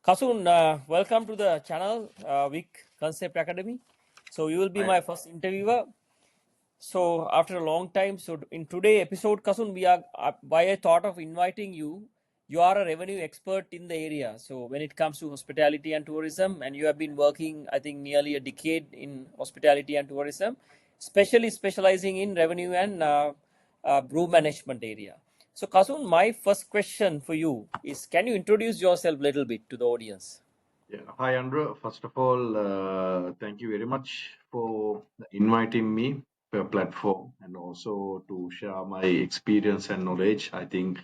Kasun, welcome to the channel, Wick Concept Academy. So you will be I, my first interviewer. So after a long time, so in today episode, Kasun, we are why I thought of inviting you. You are a revenue expert in the area. So when it comes to hospitality and tourism, and you have been working, I think, nearly a decade in hospitality and tourism, especially specializing in revenue and brew management area. So Kasun, my first question for you is: can you introduce yourself a little bit to the audience? yeah. Hi, Andrew. First of all, thank you very much for inviting me to your platform and also to share my experience and knowledge. I think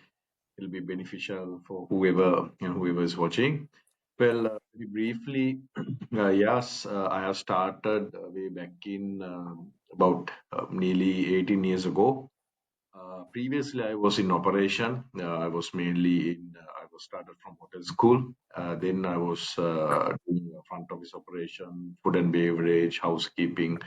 it'll be beneficial for whoever is watching. Well, very briefly, yes, I have started way back in about nearly 18 years ago. Previously, I was in operation. I was mainly I was started from hotel school. Then I was doing front office operation, food and beverage, housekeeping.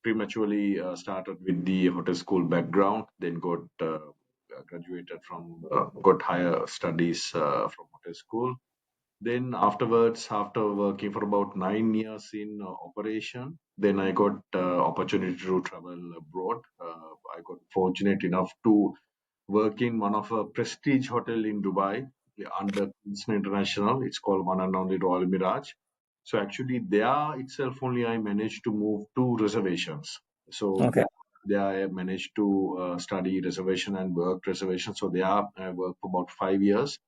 Prematurely started with the hotel school background. Then graduated from got higher studies from hotel school. Then afterwards, after working for about 9 years in operation, then I got opportunity to travel abroad. I got fortunate enough to work in one of a prestige hotel in Dubai, under Kingston International. It's called One and Only Royal Mirage. So actually, there itself only I managed to move to reservations. So Okay. there I managed to study reservation and work reservation. So there I worked for about 5 years,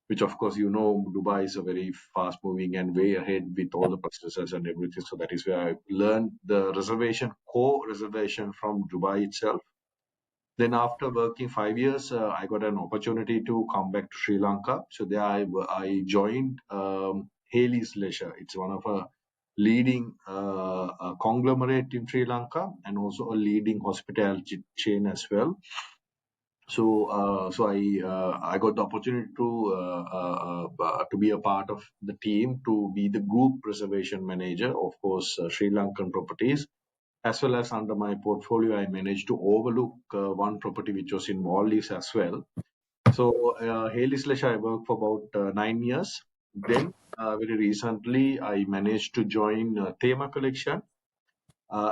which of course Dubai is a very fast moving and way ahead with all the processes and everything. So that is where I learned the reservation, core reservation from Dubai itself. Then after working 5 years, I got an opportunity to come back to Sri Lanka. So there I joined Haley's Leisure. It's one of a leading conglomerate in Sri Lanka and also a leading hospitality chain as well. So I got the opportunity to be a part of the team, to be the group reservation manager, of course, Sri Lankan properties, as well as under my portfolio, I managed to overlook one property which was in Maldives as well. So Haley Leisure, I worked for about 9 years. Then very recently, I managed to join Thema Collection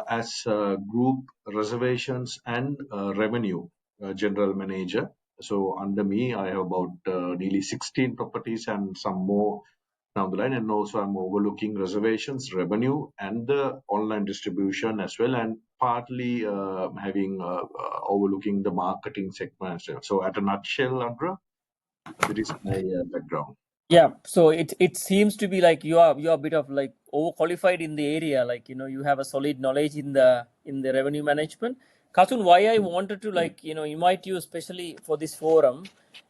as group reservations and revenue general manager. So under me, I have about nearly 16 properties and some more down the line. And also I'm overlooking reservations, revenue, and the online distribution as well, and partly having overlooking the marketing segment as well. So at a nutshell, Andra, that is my background. Yeah, so it seems to be like you are a bit of like overqualified in the area. Like you have a solid knowledge in the revenue management. Kasun, why I wanted to like invite you especially for this forum,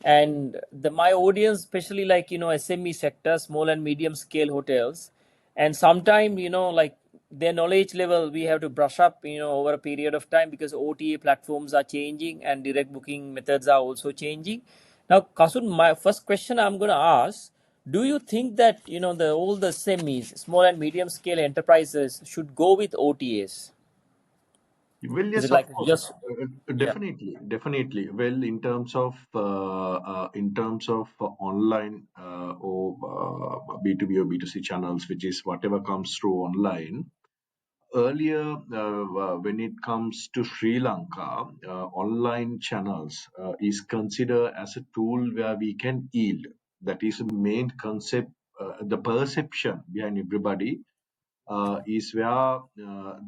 and my audience especially like SME sector, small and medium scale hotels, and sometime like their knowledge level we have to brush up over a period of time because OTA platforms are changing and direct booking methods are also changing. Now, Kasun, my first question I'm going to ask: do you think that the all the SMEs, small and medium scale enterprises, should go with OTAs? Well, Is it yes, of like course, just yeah? definitely. Well, in terms of online or B2B or B2C channels, which is whatever comes through online. Earlier, when it comes to Sri Lanka, online channels is considered as a tool where we can yield. That is the main concept. The perception behind everybody is where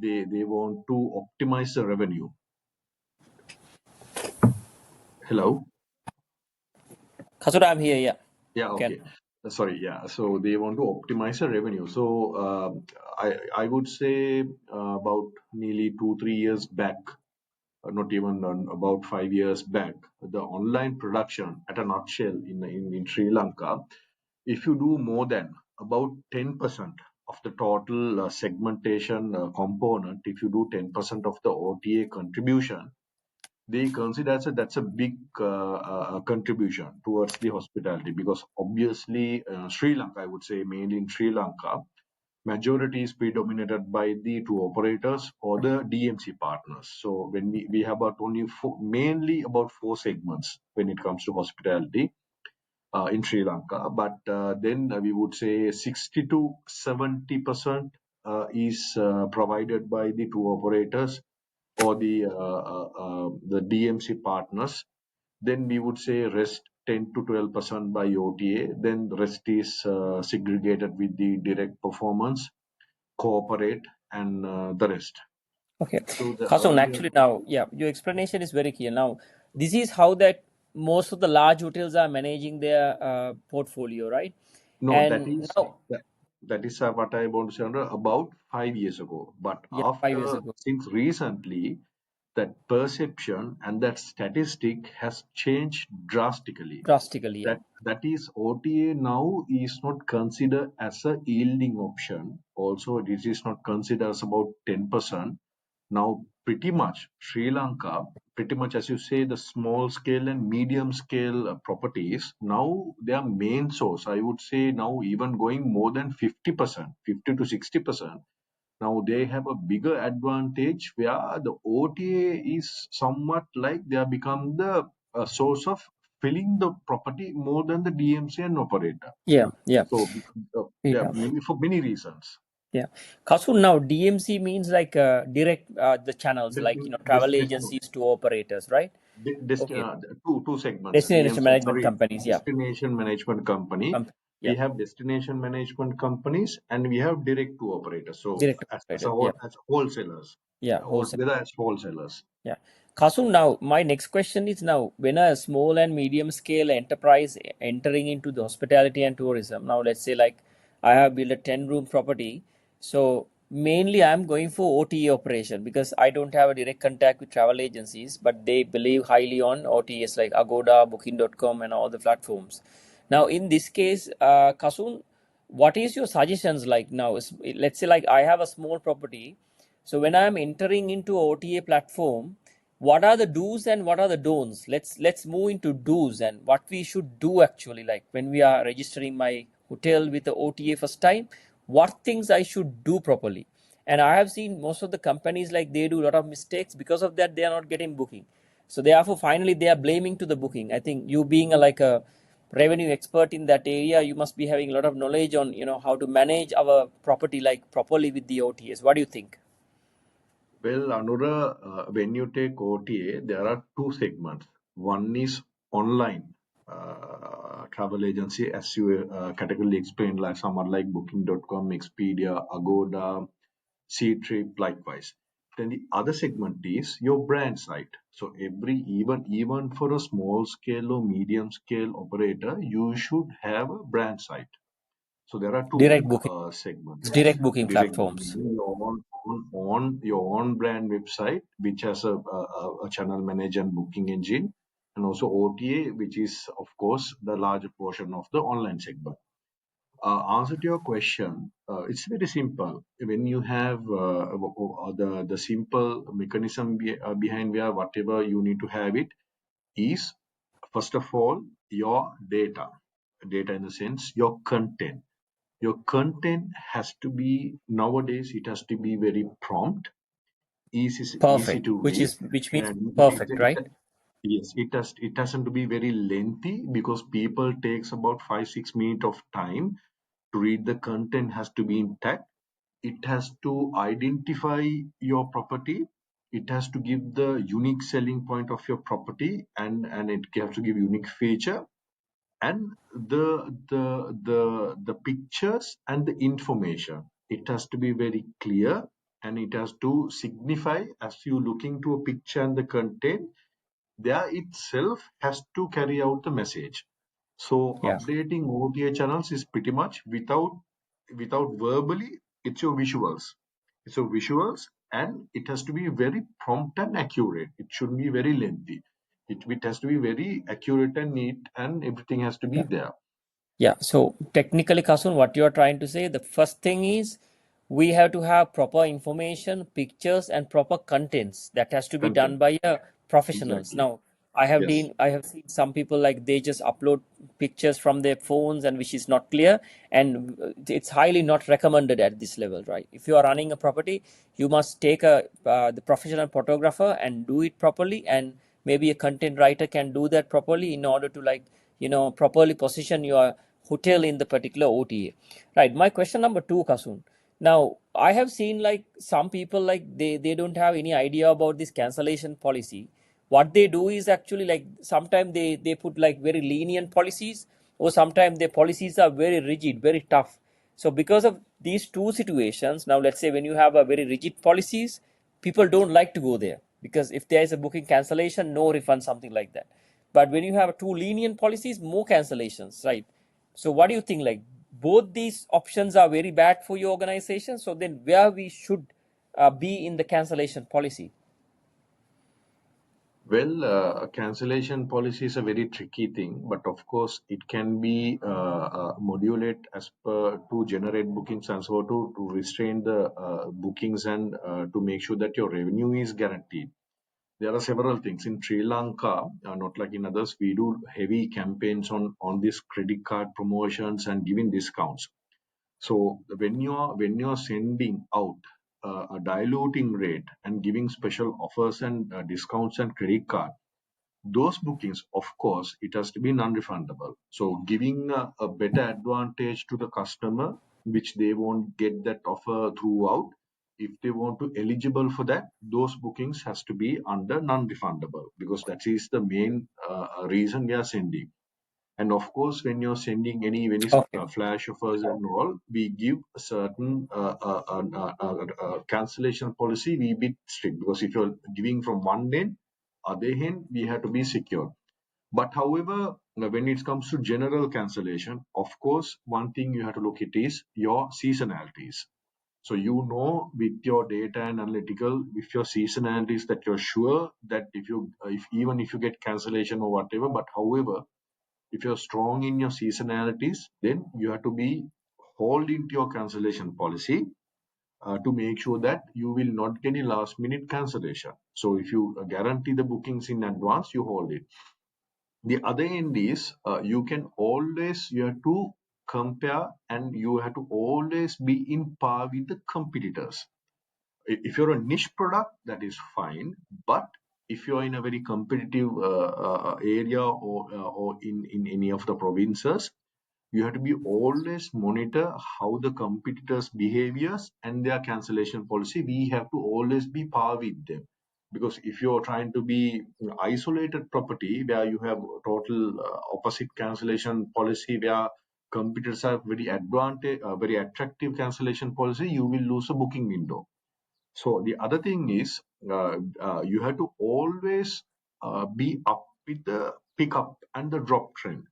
they want to optimize the revenue. Hello. Kasun, I'm here. Yeah, Yeah. you can. Okay. Sorry. Yeah. So they want to optimize the revenue. So I would say about nearly 2 3 years back, not even about 5 years back, the online production at a nutshell in Sri Lanka, if you do more than about 10% of the total segmentation component, if you do 10% of the OTA contribution, they consider that's a big contribution towards the hospitality, because obviously Sri Lanka, I would say mainly in Sri Lanka, majority is predominated by the tour operators or the DMC partners. So when we have about only mainly about four segments when it comes to hospitality. in Sri Lanka. But then we would say 60 to 70% is provided by the tour operators or the DMC partners. Then we would say rest 10 to 12% by OTA. Then the rest is segregated with the direct performance, corporate, and the rest. Okay. So the Kasun, earlier, actually now, yeah, your explanation is very clear. Now, this is how that most of the large hotels are managing their portfolio, right? no, that And is now, that, that is what I want to say Andra, about 5 years ago. But yeah, 5 years after ago, since recently, that perception and that statistic has changed drastically. drastically, yeah. That is, OTA now is not considered as a yielding option. Also, this is not considered as about 10%. Now, pretty much Sri Lanka, pretty much as you say, the small scale and medium scale properties, now their main source, I would say now even going more than 50%, 50 to 60%. Now they have a bigger advantage where the OTA is somewhat like they have become the source of filling the property more than the DMC and operator. Yeah, yeah. So yeah, Yeah. maybe for many reasons. Yeah. Kasun, now DMC means like direct the channels, like travel Destination, agencies to operators, right? Okay. two segments. Destination DMC, management sorry, companies, yeah. destination management company. Yeah. We have destination management companies and we have direct to operators. So Direct as operator, yeah. as wholesalers, Yeah. or Wholesale. whether as wholesalers. Yeah. Kasum, now my next question is now when a small and medium scale enterprise entering into the hospitality and tourism, now let's say like I have built a 10-room property. So mainly I'm going for OTA operation because I don't have a direct contact with travel agencies, but they believe highly on OTAs like Agoda, Booking.com and all the platforms. Now in this case, Kasun, what is your suggestions like now? Let's say like I have a small property, so when I'm entering into OTA platform, what are the do's and what are the don'ts? Let's move into do's and what we should do actually. Like when we are registering my hotel with the OTA first time, what things I should do properly. And I have seen most of the companies like they do a lot of mistakes because of that they are not getting booking. So therefore, finally they are blaming to the booking. I think you being like a revenue expert in that area, you must be having a lot of knowledge on how to manage our property like properly with the OTAs. What do you think? Well, Anura, when you take OTA, there are two segments. One is online travel agency, as you categorically explained, like someone like Booking.com, Expedia, Agoda, C-Trip, likewise. Then the other segment is your brand site. So even for a small scale or medium scale operator, you should have a brand site. So there are two Direct booking. segments. Direct booking Direct platforms. booking, on your own brand website, which has a channel manager and booking engine, and also OTA, which is of course the larger portion of the online segment. Answer to your question, it's very simple. When you have the simple mechanism behind where whatever you need to have it is, first of all, your data in the sense your content. Your content has to be, nowadays it has to be very prompt, easy Perfect. to read, Which means and perfect, right? yes, it doesn't to be very lengthy because people takes about 5 6 minutes of time to read. The content has to be intact. It has to identify your property. It has to give the unique selling point of your property, and it has to give unique feature, and the pictures and the information, it has to be very clear, and it has to signify, as you looking to a picture and the content, there itself has to carry out the message. So Yeah. updating OTA channels is pretty much without verbally, it's your visuals. It's your visuals, and it has to be very prompt and accurate. It shouldn't be very lengthy. It has to be very accurate and neat, and everything has to be Yeah. there. Yeah. So technically, Kasun, what you are trying to say, the first thing is we have to have proper information, pictures, and proper contents. That has to be done Content. by professionals. Exactly. Now, Yes. I have seen some people like they just upload pictures from their phones and which is not clear, and it's highly not recommended at this level, right? If you are running a property, you must take the professional photographer and do it properly, and maybe a content writer can do that properly in order to like properly position your hotel in the particular OTA. Right. My question number two, Kasun. Now, I have seen like some people like they don't have any idea about this cancellation policy. What they do is actually like sometimes they put like very lenient policies, or sometimes their policies are very rigid, very tough. So because of these two situations, now let's say when you have a very rigid policies, people don't like to go there, because if there is a booking cancellation, no refund, something like that. But when you have two lenient policies, more cancellations, right? So what do you think? Like both these options are very bad for your organization. So then where we should be in the cancellation policy? Well, cancellation policy is a very tricky thing, but of course it can be modulate as per to generate bookings and so to restrain the bookings and to make sure that your revenue is guaranteed. There are several things in Sri Lanka, not like in others. We do heavy campaigns on these credit card promotions and giving discounts. So when you're sending out a diluting rate and giving special offers and discounts and credit card, those bookings, of course, it has to be non-refundable. So giving a better advantage to the customer, which they won't get that offer throughout. If they want to eligible for that, those bookings has to be under non-refundable, because that is the main reason we are sending. And of course, when you're sending any Okay. flash offers and all, we give a certain cancellation policy. We bit strict, because if you're giving from one end, other hand, we have to be secure. But however, when it comes to general cancellation, of course, one thing you have to look at is your seasonalities. So with your data and analytical, with your seasonalities, that you're sure that if even if you get cancellation or whatever, but however, if you're strong in your seasonalities, then you have to be hold into your cancellation policy to make sure that you will not get any last minute cancellation. So if you guarantee the bookings in advance, you hold it. The other end is you have to compare, and you have to always be in par with the competitors. If you're a niche product, that is fine, but if you're in a very competitive area, or in any of the provinces, you have to be always monitor how the competitors behaviors and their cancellation policy. We have to always be par with them, because if you're trying to be isolated property where you have total opposite cancellation policy, where competitors have very attractive cancellation policy, you will lose a booking window. So the other thing is, you have to always be up with the pickup and the drop trend.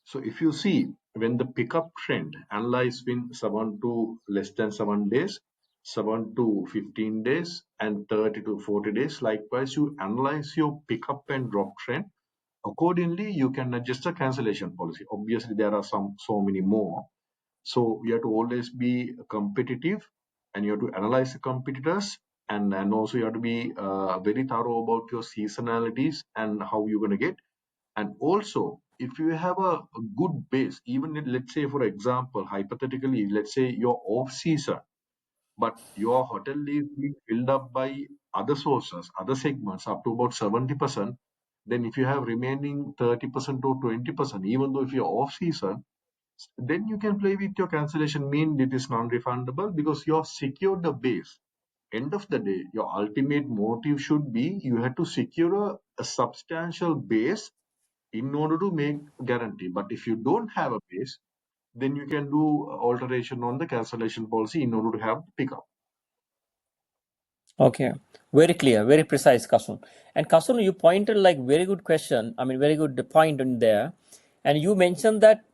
So if you see, when the pickup trend analyze in 7 to less than 7 days, 7 to 15 days, and 30 to 40 days, likewise, you analyze your pickup and drop trend. Accordingly, you can adjust the cancellation policy. Obviously, there are so many more. So you have to always be competitive, and you have to analyze the competitors, and also you have to be very thorough about your seasonalities and how you're going to get. And also, if you have a good base, even let's say, for example, hypothetically, let's say you're off season, but your hotel is being filled up by other sources, other segments up to about 70%, then if you have remaining 30% or 20%, even though if you're off season, then you can play with your cancellation, mean it is non-refundable, because you have secured the base. End of the day, your ultimate motive should be you have to secure a substantial base in order to make guarantee. But if you don't have a base, then you can do alteration on the cancellation policy in order to have pickup. Okay, very clear, very precise, Kasun. And Kasun, you pointed like very good question. I mean, very good point in there. And you mentioned that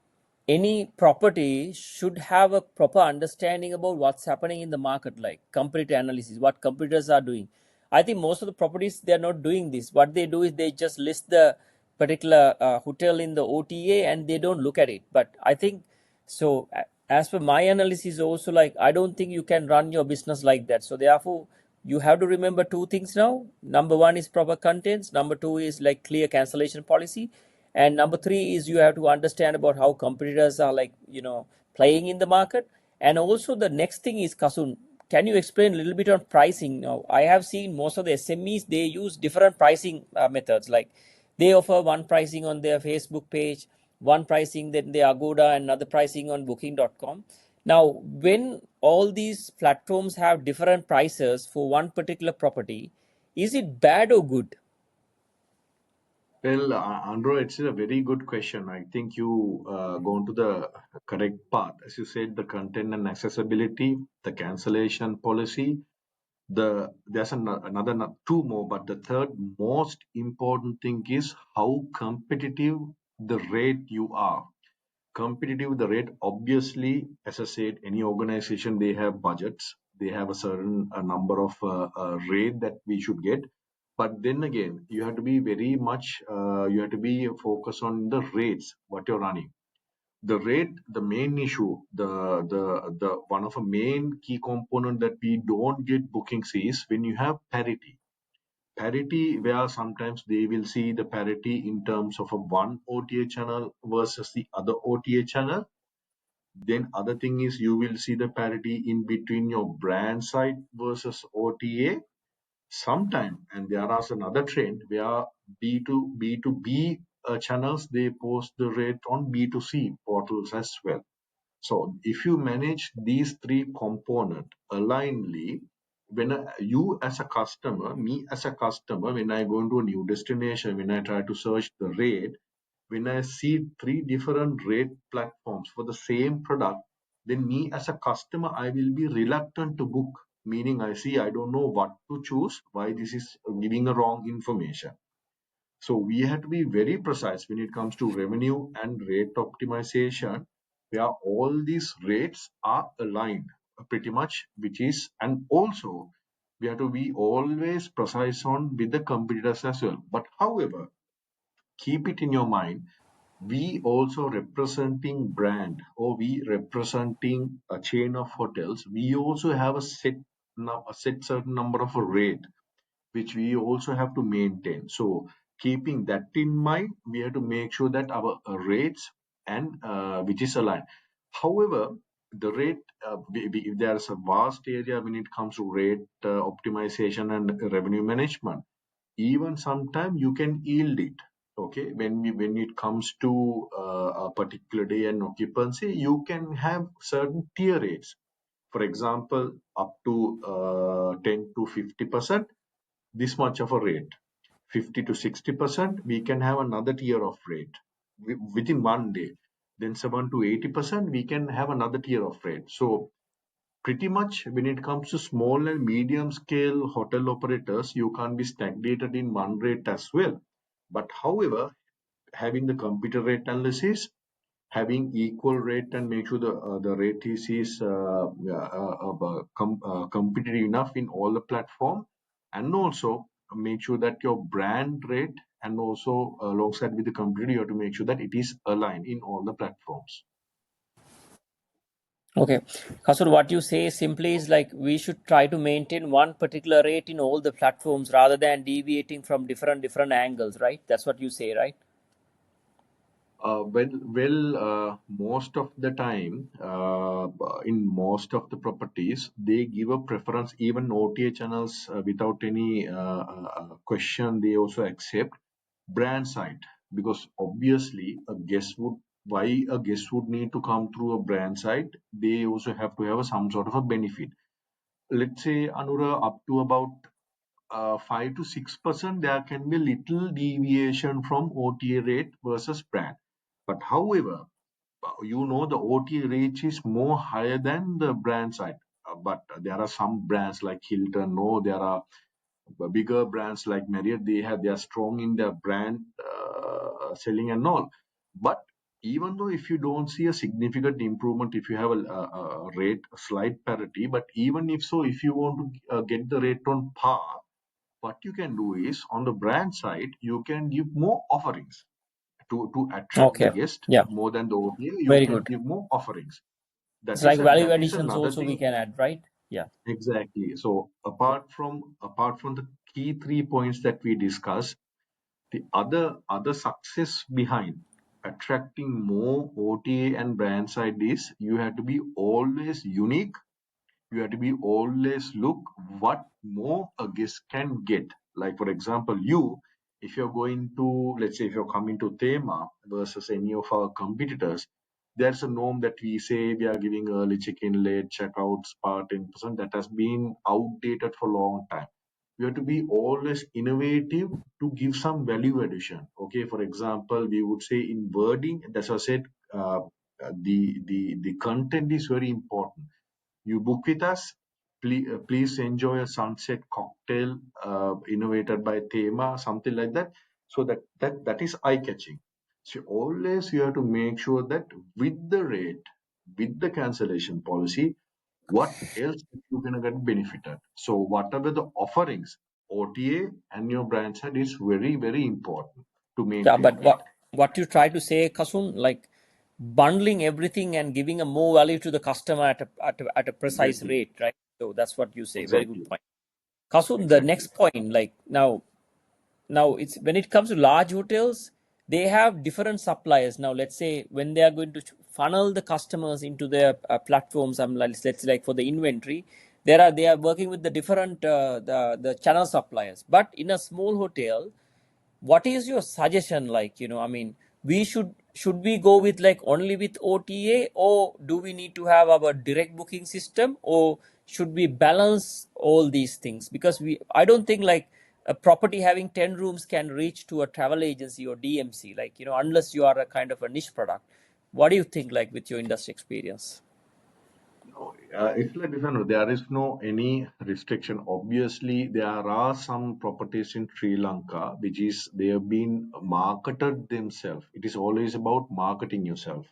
any property should have a proper understanding about what's happening in the market, like competitor analysis, what competitors are doing. I think most of the properties they are not doing this. What they do is they just list the particular hotel in the OTA and they don't look at it. But I think so. As per my analysis, also like I don't think you can run your business like that. So therefore, you have to remember two things now. Number one is proper contents. Number two is like clear cancellation policy, and number three is you have to understand about how competitors are like playing in the market. And also the next thing is, Kasun, can you explain a little bit on pricing? Now I have seen most of the SMEs they use different pricing methods. Like they offer one pricing on their Facebook page, one pricing, then the Agoda, and another pricing on Booking.com. Now, when all these platforms have different prices for one particular property, is it bad or good? Well, Andrew, it's a very good question. I think you gone to the correct path. As you said, the content and accessibility, the cancellation policy, there's another two more, but the third most important thing is how competitive the rate you are. Competitive the rate, obviously, as I said, any organization, they have budgets, they have a certain number of rate that we should get. But then again, you have to be very much you have to be focused on the rates what you're running. The rate, the main issue, the one of the main key component that we don't get bookings is when you have parity, where sometimes they will see the parity in terms of a one OTA channel versus the other OTA channel. Then other thing is you will see the parity in between your brand site versus OTA sometime. And there is another trend where B2B channels, they post the rate on B2C portals as well. So if you manage these three components alignedly, when you as a customer, me as a customer, when I go into a new destination, when I try to search the rate, when I see three different rate platforms for the same product, then me as a customer, I will be reluctant to book. Meaning I don't know what to choose, why this is giving a wrong information. So we have to be very precise when it comes to revenue and rate optimization, where all these rates are aligned pretty much, which is, and also we have to be always precise on with the competitors as well. But however, keep it in your mind, we also representing brand, or we representing a chain of hotels, we also have a set, now a set certain number of a rate which we also have to maintain. So keeping that in mind, we have to make sure that our rates and which is aligned. However, the rate, there's a vast area when it comes to rate optimization and revenue management. Even sometimes you can yield it. Okay, when it comes to a particular day and occupancy, you can have certain tier rates. For example, up to 10 to 50%, this much of a rate. 50 to 60%, we can have another tier of rate within one day. Then 7 to 80%, we can have another tier of rate. So pretty much when it comes to small and medium scale hotel operators, you can't be stagnated in one rate as well. But however, having the computer rate analysis, having equal rate, and make sure the rate is competitive enough in all the platform, and also make sure that your brand rate, and also alongside with the competitor, you have to make sure that it is aligned in all the platforms. Okay. Kasur, what you say simply is like we should try to maintain one particular rate in all the platforms rather than deviating from different angles, right? That's what you say, right? Most of the time, in most of the properties, they give a preference. Even OTA channels, without any question, they also accept brand site, because obviously a guest would, why a guest would need to come through a brand site? They also have to have some sort of a benefit. Let's say, Anura, up to about 5 to 6%, there can be little deviation from OTA rate versus brand. But however, the OTA rate is more higher than the brand side. But there are some brands like Hilton, no, there are bigger brands like Marriott, they are strong in their brand selling and all. But even though if you don't see a significant improvement, if you have a rate, a slight parity, but even if so, if you want to get the rate on par, what you can do is on the brand side, you can give more offerings to attract the Okay. guest Yeah. more than the OTA. You Very can good. give more offerings. It's like value That is additions another also we thing. can add, right? Yeah. Exactly. So apart from the key 3 points that we discussed, the other success behind attracting more OTA and brand side is you have to be always unique. You have to be always look what more a guest can get. Like for example, you, If you're going to, let's say, if you're coming to Thema versus any of our competitors, there's a norm that we say we are giving early check-in, late checkouts, part 10%. That has been outdated for a long time. We have to be always innovative to give some value addition. Okay, for example, we would say in wording, that's what I said, the content is very important. You book with us. Please enjoy a sunset cocktail innovated by Thema, something like that. So that is eye catching. So always you have to make sure that with the rate, with the cancellation policy, what else you gonna get benefited. So whatever the offerings, OTA and your brand side is very very important to Yeah, maintain but that. what you try to say, Kasun, like bundling everything and giving a more value to the customer at a precise Exactly, rate, right? So that's what you say. Very good exactly, point. Kasun, the exactly. next point, like now it's when it comes to large hotels, they have different suppliers. Now let's say when they are going to funnel the customers into their platforms, let's like for the inventory, they are working with the different the channel suppliers. But in a small hotel, what is your suggestion, like, I mean, we should we go with like only with OTA, or do we need to have our direct booking system, or should we balance all these things? Because I don't think like a property having 10 rooms can reach to a travel agency or DMC, like, unless you are a kind of a niche product. What do you think, like, with your industry experience? No, it's like this. No, there is no any restriction. Obviously, there are some properties in Sri Lanka which is they have been marketed themselves. It is always about marketing yourself.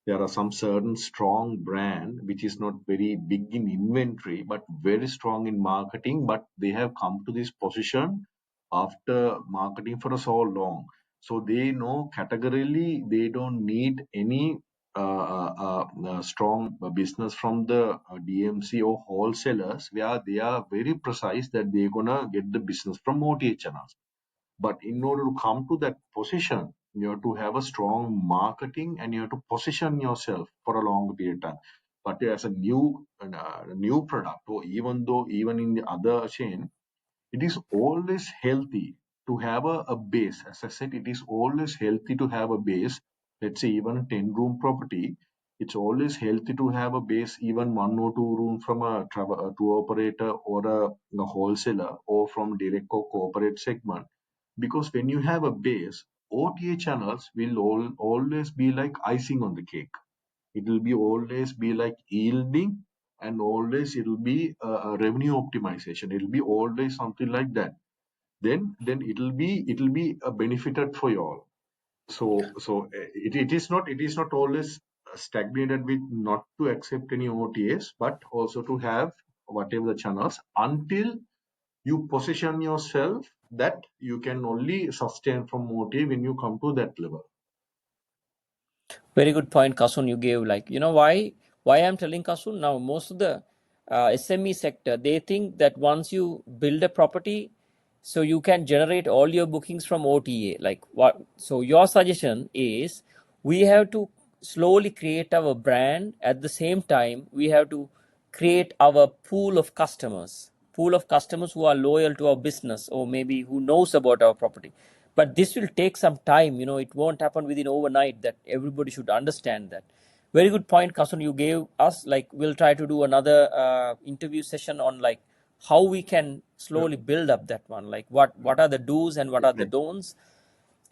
There are some certain strong brand which is not very big in inventory but very strong in marketing, but they have come to this position after marketing for so long. So they know categorically they don't need any strong business from the DMC or wholesalers, where they are very precise that they're gonna get the business from OTA channels. But in order to come to that position, you have to have a strong marketing and you have to position yourself for a long period of time. But as a new product, or even though even in the other chain, it is always healthy to have a base. As I said, it is always healthy to have a base. Let's say even a 10-room property, it's always healthy to have a base, even one or two room from a travel a tour operator or a wholesaler or from direct or corporate segment. Because when you have a base, OTA channels will always be like icing on the cake. It will be always be like yielding, and always it will be a revenue optimization. It will be always something like that. Then it will be a benefited for you all. It is not always stagnated with not to accept any OTAs, but also to have whatever the channels until you position yourself that you can only sustain from OTA when you come to that level. Very good point, Kasun, you gave. Like, why I'm telling Kasun now, most of the SME sector, they think that once you build a property, so you can generate all your bookings from OTA. Like what? So your suggestion is we have to slowly create our brand. At the same time, we have to create our pool of customers who are loyal to our business, or maybe who knows about our property. But this will take some time. It won't happen within overnight. That everybody should understand that. Very good point, Kasun, you gave us. Like, we'll try to do another interview session on like how we can Sure. slowly build up that one, like what are the do's and what are the Definitely, don'ts.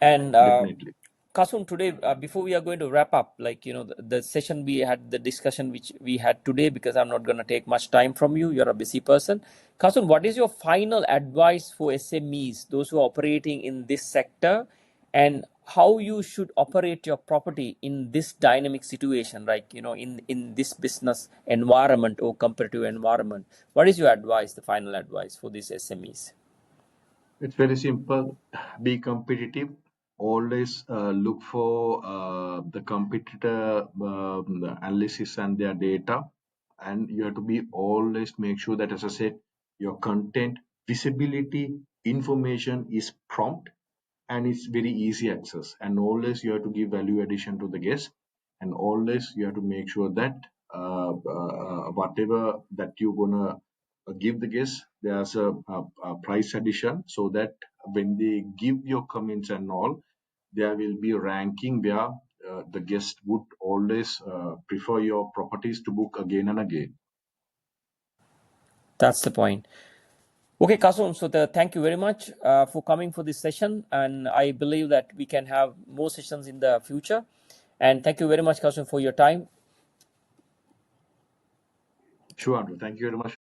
And definitely. Kasun, today, before we are going to wrap up, like, the session we had, the discussion which we had today, because I'm not going to take much time from you, you're a busy person. Kasun, what is your final advice for SMEs, those who are operating in this sector, and how you should operate your property in this dynamic situation, like, in this business environment or competitive environment? What is your advice, the final advice for these SMEs? It's very simple. Be competitive. Always look for the competitor the analysis and their data, and you have to be always make sure that, as I said, your content visibility information is prompt and it's very easy access. And always you have to give value addition to the guest, and always you have to make sure that whatever that you're gonna give the guest, there's a price addition, so that when they give your comments and all, there will be a ranking where the guest would always prefer your properties to book again and again. That's the point. Okay, Kasun, so thank you very much for coming for this session. And I believe that we can have more sessions in the future. And thank you very much, Kasun, for your time. Sure, Andrew. Thank you very much